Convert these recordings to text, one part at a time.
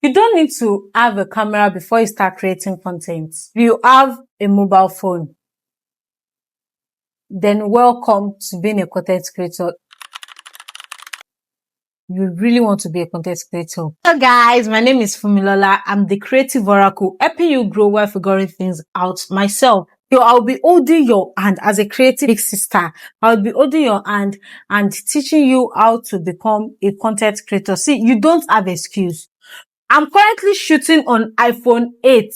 You don't need to have a camera before you start creating content. If you have a mobile phone, then welcome to being a content creator. You really want to be a content creator. Hello guys, my name is Funmilola. I'm the creative oracle, helping you grow while figuring things out myself. So I'll be holding your hand as a creative big sister. I'll be holding your hand and teaching you how to become a content creator. See, you don't have excuse. I'm currently shooting on iPhone 8.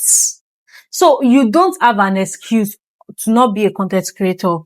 So you don't have an excuse to not be a content creator.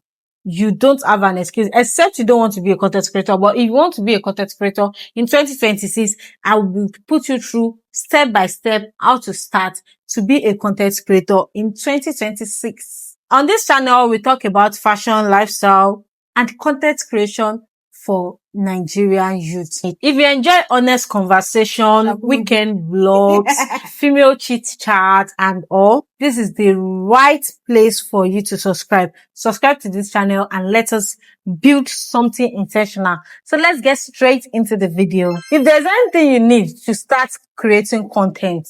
You don't have an excuse, except you don't want to be a content creator. But if you want to be a content creator in 2026, I will put you through step by step how to start to be a content creator in 2026. On this channel, we talk about fashion, lifestyle, and content creation for Nigerian youth. If you enjoy honest conversation, weekend vlogs, female chit chat, and all, this is the right place for you to subscribe. Subscribe to this channel and let us build something intentional. So let's get straight into the video. If there's anything you need to start creating content,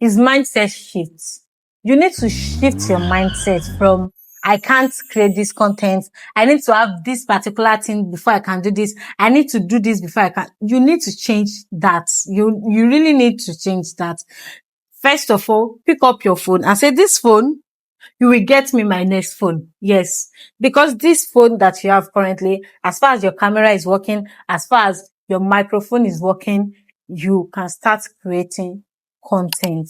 is mindset shifts. You need to shift your mindset from I can't create this content. I need to have this particular thing before I can do this. I need to do this before I can. You need to change that. You really need to change that. First of all, pick up your phone and say, this phone, you will get me my next phone. Yes. Because this phone that you have currently, as far as your camera is working, as far as your microphone is working, you can start creating content.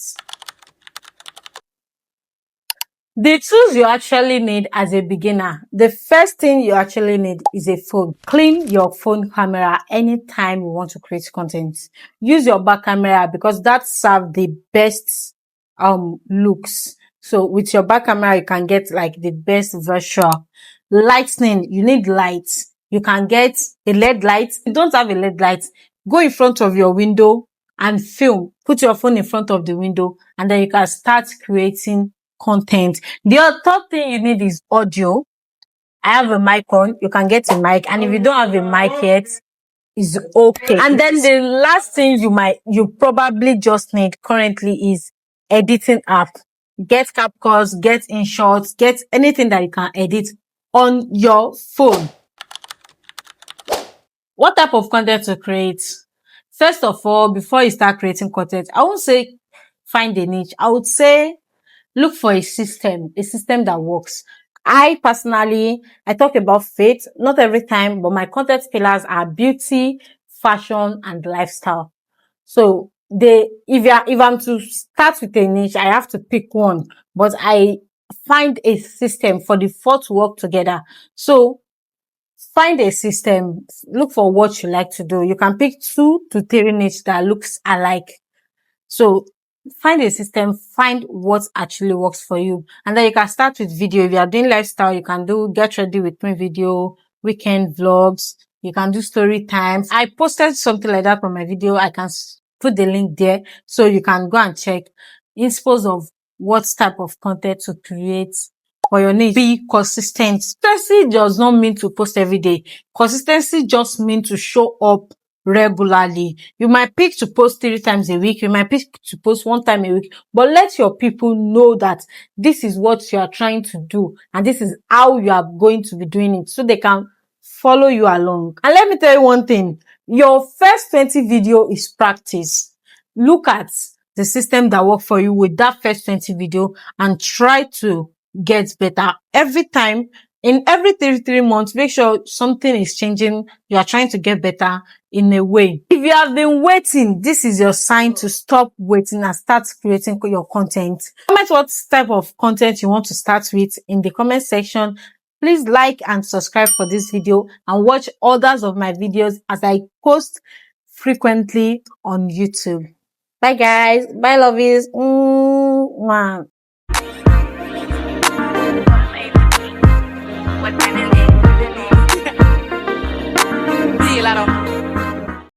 The tools you actually need as a beginner, the first thing you actually need is a phone. Clean your phone camera anytime you want to create content. Use your back camera because that serves the best looks. So with your back camera, you can get like the best visual. Lightning, you need lights. You can get a LED light. If you don't have a LED light, go in front of your window and film. Put your phone in front of the window and then you can start creating content. The third thing you need is audio. I have a mic on. You can get a mic. And if you don't have a mic yet, it's okay. And then the last thing you probably just need currently is editing app. Get CapCut, get InShot, get anything that you can edit on your phone. What type of content to create? First of all, before you start creating content, I won't say find a niche. I would say look for a system that works. I personally, I talk about faith, not every time, but my content pillars are beauty, fashion, and lifestyle. So if I'm to start with a niche, I have to pick one, but I find a system for the four to work together. So find a system, look for what you like to do. You can pick 2 to 3 niche that looks alike. So find a system, find what actually works for you. And then you can start with video. If you are doing lifestyle, you can do get ready with me video, weekend vlogs. You can do story times. I posted something like that on my video. I can put the link there so you can go and check inspo of what type of content to create for your niche. Be consistent. Consistency does not mean to post every day. Consistency just means to show up regularly. You might pick to post 3 times a week. You might pick to post 1 time a week, but let your people know that this is what you are trying to do and this is how you are going to be doing it so they can follow you along. And let me tell you one thing, your first 20 video is practice. Look at the system that works for you with that first 20 video and try to get better every time. In every 3 months, make sure something is changing. You are trying to get better in a way. If you have been waiting, this is your sign to stop waiting and start creating your content. Comment what type of content you want to start with in the comment section. Please like and subscribe for this video and watch others of my videos as I post frequently on YouTube. Bye guys. Bye lovies. Mwah.